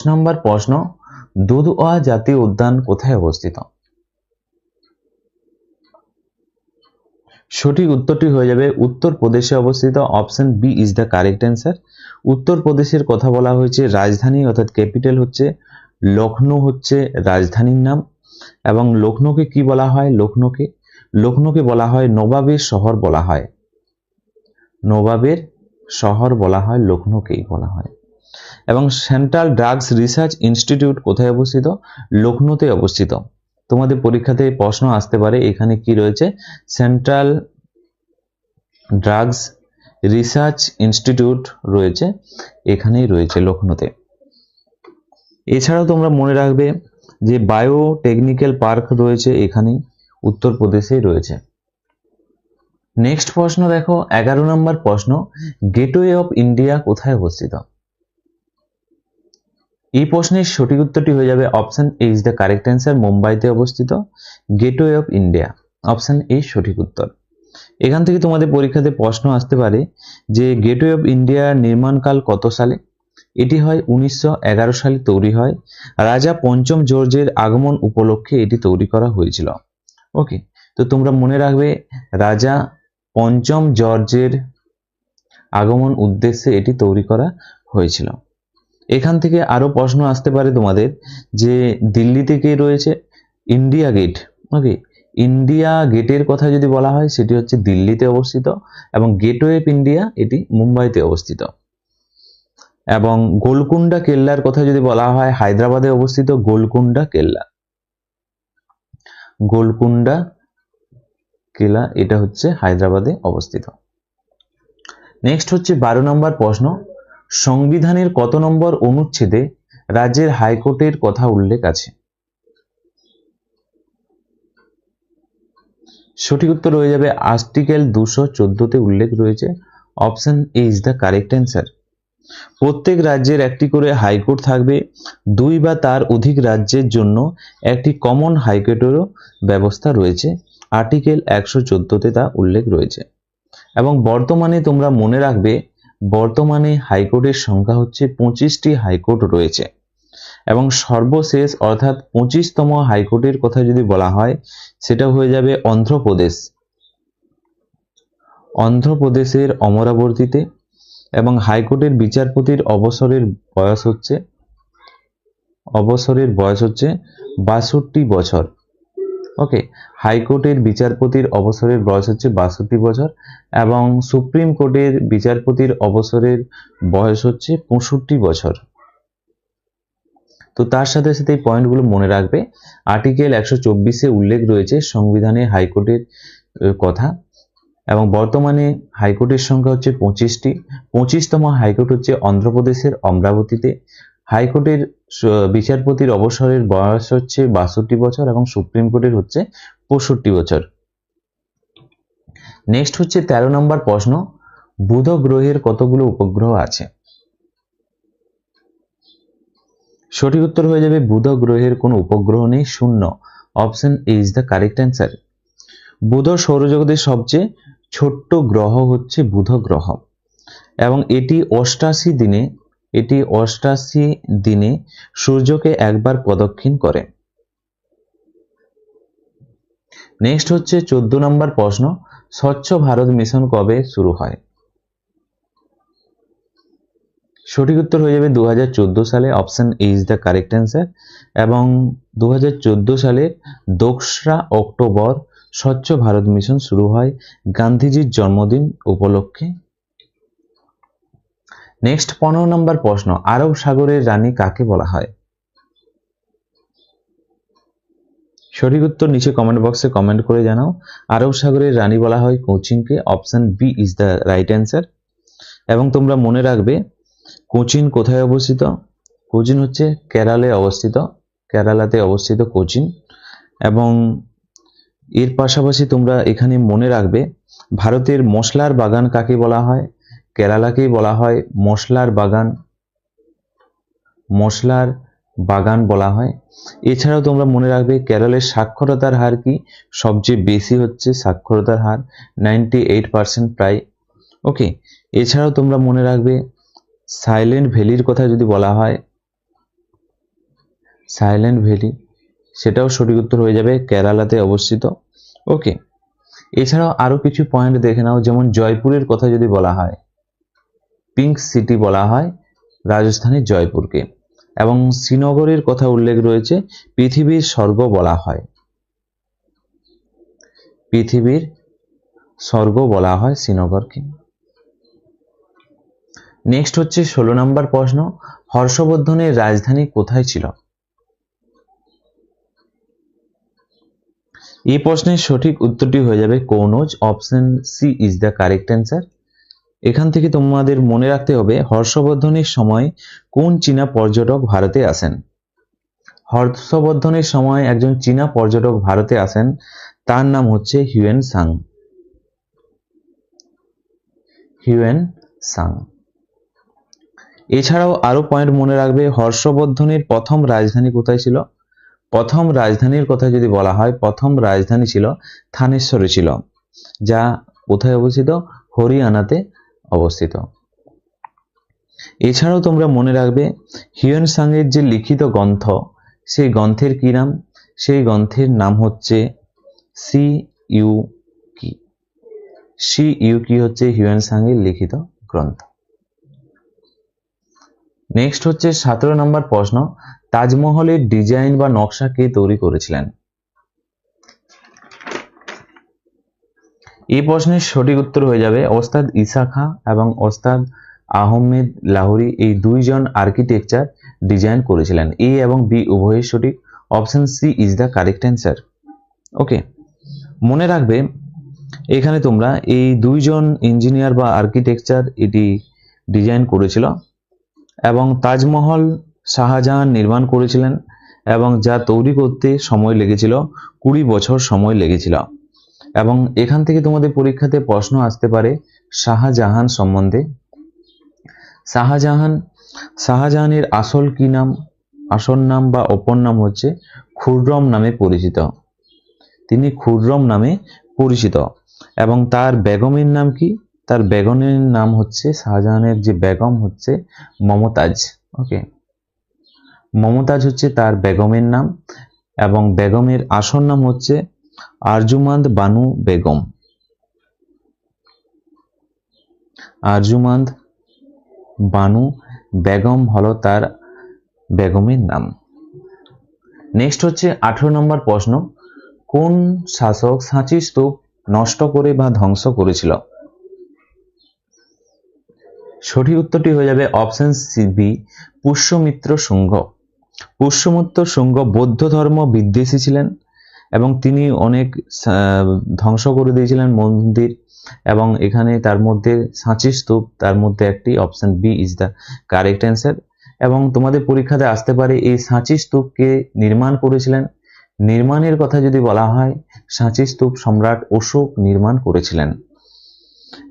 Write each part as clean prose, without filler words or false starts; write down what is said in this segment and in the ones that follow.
নম্বর প্রশ্ন, দুধওয়া জাতীয় উদ্যান কোথায় অবস্থিত? সঠিক উত্তরটি হয়ে যাবে উত্তরপ্রদেশে অবস্থিত। Option B is the correct answer. উত্তরপ্রদেশের কথা বলা হয়েছে, রাজধানী অর্থাৎ ক্যাপিটাল হচ্ছে লখনৌ হচ্ছে রাজধানীর নাম। এবং লখনৌকে কি বলা হয়? লখনৌকে বলা হয় নবাবের শহর বলা হয়। নবাবের শহর বলা হয়, লখনৌকেই বলা হয়। এবং সেন্ট্রাল ড্রাগস রিসার্চ ইনস্টিটিউট কোথায় অবস্থিত? লখনৌতে অবস্থিত। তোমাদের পরীক্ষাতে প্রশ্ন আসতে পারে এখানে কি রয়েছে, সেন্ট্রাল ড্রাগস রিসার্চ ইনস্টিটিউট রয়েছে, এখানেই রয়েছে লখনৌতে। এছাড়াও তোমরা মনে রাখবে যে বায়োটেকনিক্যাল পার্ক রয়েছে এখানেই, উত্তরপ্রদেশেই রয়েছে। নেক্সট প্রশ্ন দেখো, 11 নম্বর প্রশ্ন, গেটওয়ে অফ ইন্ডিয়া কোথায় অবস্থিত? এই প্রশ্নের সঠিক উত্তরটি হয়ে যাবে option A is the correct answer. মুম্বাইতে অবস্থিত gateway of India, option A সঠিক উত্তর। এখান থেকে তোমাদের পরীক্ষাতে প্রশ্ন আসতে পারে যে গেটওয়ে অফ ইন্ডিয়ার নির্মাণকাল কত সালে? এটি হয় 1911 সালে তৈরি হয়। রাজা পঞ্চম জর্জের আগমন উপলক্ষে এটি তৈরি করা হয়েছিল। ওকে, তো তোমরা মনে রাখবে রাজা পঞ্চম জর্জের আগমন উদ্দেশ্যে এটি তৈরি করা হয়েছিল। এখান থেকে আরো প্রশ্ন আসতে পারে তোমাদের যে দিল্লিতে কে রয়েছে? India gate. ওকে, ইন্ডিয়া গেটের কথা যদি বলা হয় সেটি হচ্ছে দিল্লিতে অবস্থিত, এবং গেটওয়ে অফ ইন্ডিয়া এটি মুম্বাইতে অবস্থিত। এবং গোলকুন্ডা কেল্লার কথা যদি বলা হয় হায়দ্রাবাদে অবস্থিত গোলকুন্ডা কেল্লা। গোলকুন্ডা কেল্লা এটা হচ্ছে হায়দ্রাবাদে অবস্থিত। নেক্সট হচ্ছে 12 নম্বর প্রশ্ন, সংবিধানের কত নম্বর অনুচ্ছেদে রাজ্যের হাইকোর্টের কথা উল্লেখ আছে? সঠিক উত্তর হয়ে যাবে আর্টিকেল 214-তে উল্লেখ রয়েছে। Option A is the correct answer. প্রত্যেক রাজ্যের একটি করে হাইকোর্ট থাকবে, 2 বা তার অধিক রাজ্যের জন্য একটি কমন হাইকোর্টেরও ব্যবস্থা রয়েছে। আর্টিকেল 114-তে তা উল্লেখ রয়েছে। এবং বর্তমানে তোমরা মনে রাখবে বর্তমানে হাইকোর্টের সংখ্যা হচ্ছে 25টি হাইকোর্ট রয়েছে। এবং সর্বশেষ অর্থাৎ 25তম হাইকোর্টের কথা যদি বলা হয় সেটা হয়ে যাবে অন্ধ্রপ্রদেশ। অন্ধ্রপ্রদেশের অমরাবতীতে। এবং হাইকোর্টের বিচারপতির অবসরের বয়স হচ্ছে 62 বছর। ওকে, হাইকোর্টের বিচারপতির অবসরের বয়স হচ্ছে 62 বছর, এবং সুপ্রিম কোর্টের বিচারপতির অবসরের বয়স হচ্ছে 65 বছর। তো তার সাথে সাথে এই পয়েন্টগুলো মনে রাখবে। আর্টিকেল 124-এ উল্লেখ রয়েছে সংবিধানে হাইকোর্টের কথা। এবং বর্তমানে হাইকোর্টের সংখ্যা হচ্ছে 25টি। 25তম হাইকোর্ট হচ্ছে অন্ধ্রপ্রদেশের অমরাবতীতে। হাইকোর্টের বিচারপতির অবসরের বয়স হচ্ছে 62 বছর, এবং সুপ্রিম কোর্টের হচ্ছে 65 বছর। নেক্সট হচ্ছে 13 নম্বর প্রশ্ন, বুধ গ্রহের কতগুলো উপগ্রহ আছে? সঠিক উত্তর হয়ে যাবে বুধ গ্রহের কোনো উপগ্রহ নেই, 0। Option A is the correct answer. বুধ সৌরজগতের সবচেয়ে ছোট্ট গ্রহ হচ্ছে বুধ গ্রহ, এবং এটি 88 দিনে সূর্যকে একবার প্রদক্ষিণ করে। নেক্সট হচ্ছে 14 নম্বর প্রশ্ন, স্বচ্ছ ভারত মিশন কবে শুরু হয়? সঠিক উত্তর হয়ে যাবে 2014 সালে। Option A is the correct answer. এবং 2014 সালের 2রা অক্টোবর স্বচ্ছ ভারত মিশন শুরু হয় গান্ধীজির জন্মদিন উপলক্ষে। নেক্সট 15 নম্বর প্রশ্ন, আরব সাগরের রানী কাকে বলা হয়? সঠিক উত্তর নিচে কমেন্ট বক্সে কমেন্ট করে জানাও। আরব সাগরের রানী বলা হয় কোচিনকে। Option B is the right answer. এবং তোমরা মনে রাখবে কোচিন কোথায় অবস্থিত? কোচিন হচ্ছে কেরালাতে অবস্থিত কোচিন। এবং এর পাশাপাশি তোমরা এখানে মনে রাখবে ভারতের মশলার বাগান কাকে বলা হয়? কেরালাকেই বলা হয় মশলার বাগান বলা হয়। এছাড়াও তোমরা মনে রাখবে কেরলের সাক্ষরতার হার কি? সবচেয়ে বেশি হচ্ছে সাক্ষরতার হার 98% প্রায়। ওকে, এছাড়াও তোমরা মনে রাখবে সাইলেন্ট ভ্যালির কথা যদি বলা হয় সাইলেন্ট ভ্যালি, সেটাও সঠিক উত্তর হয়ে যাবে, কেরালাতে অবস্থিত। ওকে, এছাড়াও আরো কিছু পয়েন্ট দেখে নাও, যেমন জয়পুরের কথা যদি বলা হয়, পিঙ্ক সিটি বলা হয় রাজস্থানের জয়পুরকে, এবং শ্রীনগরের কথা উল্লেখ রয়েছে, পৃথিবীর স্বর্গ বলা হয়, পৃথিবীর স্বর্গ বলা হয় শ্রীনগরকে। নেক্সট হচ্ছে 16 নম্বর প্রশ্ন, হর্ষবর্ধনের রাজধানী কোথায় ছিল? এই প্রশ্নের সঠিক উত্তরটি হয়ে যাবে Kannauj, option C is the correct answer. এখান থেকে তোমাদের মনে রাখতে হবে হর্ষবর্ধনের সময় কোন চীনা পর্যটক ভারতে আসেন। হর্ষবর্ধনের সময় একজন চীনা পর্যটক ভারতে আসেন, তার নাম হচ্ছে হিউয়েন সাং, হিউয়েন সাং। এছাড়াও আরো পয়েন্ট মনে রাখবে, হর্ষবর্ধনের প্রথম রাজধানী কোথায় ছিল? প্রথম রাজধানীর কথা যদি বলা হয়, প্রথম রাজধানী ছিল থানেশ্বরে ছিল, যা কোথায় অবস্থিত? হরিয়ানাতে অবস্থিত। এছাড়াও তোমরা মনে রাখবে হিউয়েন সাংয়ের যে লিখিত গ্রন্থ, সেই গ্রন্থের কি নাম? সেই গ্রন্থের নাম হচ্ছে সি ইউ কি। সি ইউ কি হচ্ছে হিউয়েন সাংয়ের লিখিত গ্রন্থ। নেক্সট হচ্ছে 17 নম্বর প্রশ্ন, তাজমহলের ডিজাইন বা নকশা কে তৈরি করেছিলেন? এই প্রশ্নের সঠিক উত্তর হয়ে যাবে ওস্তাদ ঈসা খাঁ এবং ওস্তাদ আহমেদ লাহোরি, এই দুইজন আর্কিটেকচার ডিজাইন করেছিলেন। এ এবং বি উভয়ই সঠিক, option C is the correct answer. Okay, মনে রাখবে এখানে তোমরা এই দুইজন ইঞ্জিনিয়ার বা আর্কিটেকচার এটি ডিজাইন করেছিল, এবং তাজমহল শাহজাহান নির্মাণ করেছিলেন, এবং যা তৈরি করতে সময় লেগেছিল 20 বছর সময় লেগেছিল। এবং এখান থেকে তোমাদের পরীক্ষাতে প্রশ্ন আসতে পারে শাহজাহান সম্বন্ধে। শাহজাহানের আসল কি নাম? আসল নাম বা অপর নাম হচ্ছে খুররম নামে পরিচিত, তিনি খুররম নামে পরিচিত। এবং তার বেগমের নাম কি? তার বেগমের নাম হচ্ছে, শাহজাহানের যে বেগম হচ্ছে মমতাজ। ওকে, মমতাজ হচ্ছে তার বেগমের নাম, এবং বেগমের আসল নাম হচ্ছে আরজুমান্দ বানু বেগম। আরজুমান্দ বানু বেগম হলো তার বেগমের নাম। নেক্সট হচ্ছে 18 নম্বর প্রশ্ন, কোন শাসক সাঁচি স্তূপ নষ্ট করে বা ধ্বংস করেছিল? সঠিক উত্তরটি হয়ে যাবে option C B, Pushyamitra Shunga. Pushyamitra Shunga বৌদ্ধ ধর্ম বিদ্বেষী ছিলেন, এবং তিনি অনেক ধ্বংস করে দিয়েছিলেন মন্দির, এবং এখানে তার মধ্যে সাঁচি স্তূপ তার মধ্যে একটি, option B is the correct answer. এবং তোমাদের পরীক্ষাতে আসতে পারে এই সাঁচি স্তূপকে নির্মাণ করেছিলেন, নির্মাণের কথা যদি বলা হয়, সাঁচি স্তূপ সম্রাট অশোক নির্মাণ করেছিলেন।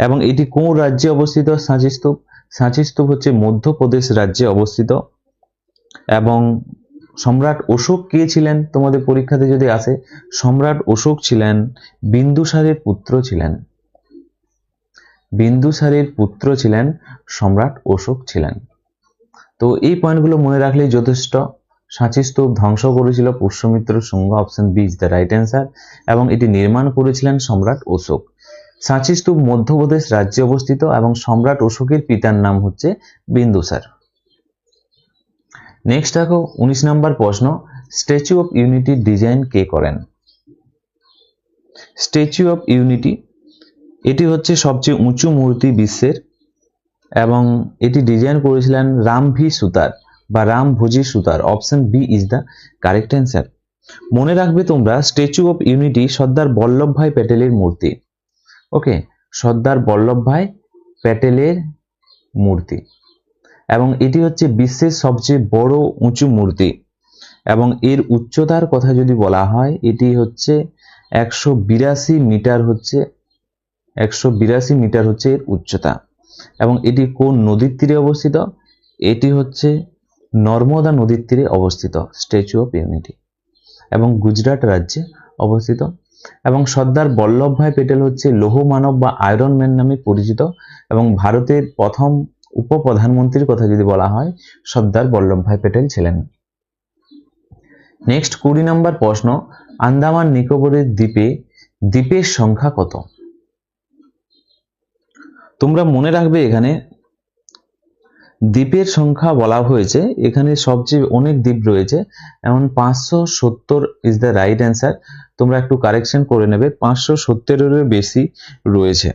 এবং এটি কোন রাজ্যে অবস্থিত? সাঁচি স্তূপ, সাঁচি স্তূপ হচ্ছে মধ্যপ্রদেশ রাজ্যে অবস্থিত। এবং সম্রাট অশোক কে ছিলেন? তোমাদের পরীক্ষাতে যদি আসে, সম্রাট অশোক ছিলেন বিন্দুসারের পুত্র ছিলেন, বিন্দুসারের পুত্র ছিলেন সম্রাট অশোক ছিলেন। তো এই পয়েন্টগুলো মনে রাখলেই যথেষ্ট। সাঁচি স্তূপ ধ্বংস করেছিল Pushyamitra Shunga, option B is the right answer, এবং এটি নির্মাণ করেছিলেন সম্রাট অশোক। সাঁচি স্তূপ মধ্যপ্রদেশ রাজ্যে অবস্থিত, এবং সম্রাট অশোকের পিতার নাম হচ্ছে বিন্দুসার। নেক্সট দেখো 19 নম্বর প্রশ্ন, স্ট্যাচু অফ ইউনিটি ডিজাইন কে করেন? স্ট্যাচু অফ ইউনিটি এটি হচ্ছে সবচেয়ে উঁচু মূর্তি বিশ্বের, এবং এটি ডিজাইন করেছিলেন রামভি সুতার বা Rambhoji Sutar, option B is the correct answer. মনে রাখবে তোমরা Statue of Unity Sardar Vallabhbhai প্যাটেলের মূর্তি। ওকে, সর্দার বল্লভভাই প্যাটেলের মূর্তি, এবং এটি হচ্ছে বিশ্বের সবচেয়ে বড় উঁচু মূর্তি, এবং এর উচ্চতার কথা যদি বলা হয়, এটি হচ্ছে 182 মিটার, হচ্ছে 182 মিটার হচ্ছে এর উচ্চতা। এবং এটি কোন নদীর তীরে অবস্থিত? এটি হচ্ছে নর্মদা নদীর তীরে অবস্থিত স্ট্যাচু অফ ইউনিটি, এবং গুজরাট রাজ্যে অবস্থিত। এবং সর্দার বল্লভভাই প্যাটেল হচ্ছে লৌহ মানব বা আয়রন ম্যান নামে পরিচিত, এবং ভারতের প্রথম উপপ্রধানমন্ত্রীর কথা যদি বলা হয়, সর্দার বল্লভভাই প্যাটেল ছিলেন। নেক্সট 20 নম্বর প্রশ্ন, আন্দামান নিকোবরের দ্বীপের সংখ্যা কত? তোমরা মনে রাখবে এখানে দ্বীপের সংখ্যা বলা হয়েছে, এখানে সবচেয়ে অনেক দ্বীপ রয়েছে, এমন 570 ইজ দ্য রাইট অ্যান্সার। তোমরা একটু কারেকশন করে নেবে, 570-এরও বেশি রয়েছে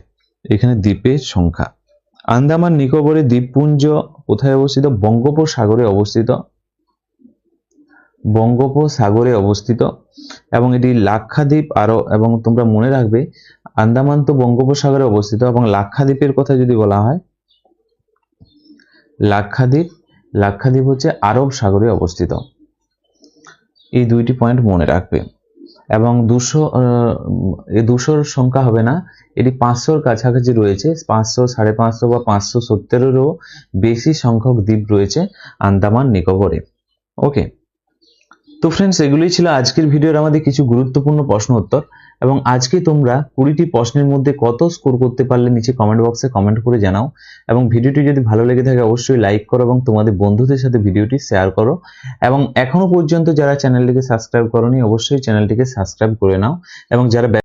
এখানে দ্বীপের সংখ্যা। আন্দামান নিকোবরের দ্বীপপুঞ্জ কোথায় অবস্থিত? বঙ্গোপসাগরে অবস্থিত, বঙ্গোপসাগরে অবস্থিত। এবং এটি লাক্ষাদ্বীপ এবং তোমরা মনে রাখবে আন্দামান তো বঙ্গোপসাগরে অবস্থিত, এবং লাক্ষাদ্বীপের কথা যদি বলা হয়, লাক্ষাদ্বীপ হচ্ছে আরব সাগরে অবস্থিত। এই দুইটি পয়েন্ট মনে রাখবে। এবং 200-র সংখ্যা হবে না, এটি 500-র কাছাকাছি রয়েছে, 500, 550 বা 570-এরও বেশি সংখ্যক দ্বীপ রয়েছে আন্দামান নিকোবরে। ওকে, তো ফ্রেন্ডস, এগুলোই ছিল আজকের ভিডিওর আমাদের কিছু গুরুত্বপূর্ণ প্রশ্ন উত্তর। এবং আজকে তোমরা 20টি প্রশ্নের মধ্যে কত স্কোর করতে পারলে নিচে কমেন্ট বক্সে কমেন্ট করে জানাও। এবং ভিডিওটি যদি ভালো লেগে থাকে অবশ্যই লাইক করো এবং তোমাদের বন্ধুদের সাথে ভিডিওটি শেয়ার করো। এবং এখনো পর্যন্ত যারা চ্যানেলটিকে সাবস্ক্রাইব করোনি অবশ্যই চ্যানেলটিকে সাবস্ক্রাইব করে নাও। এবং যারা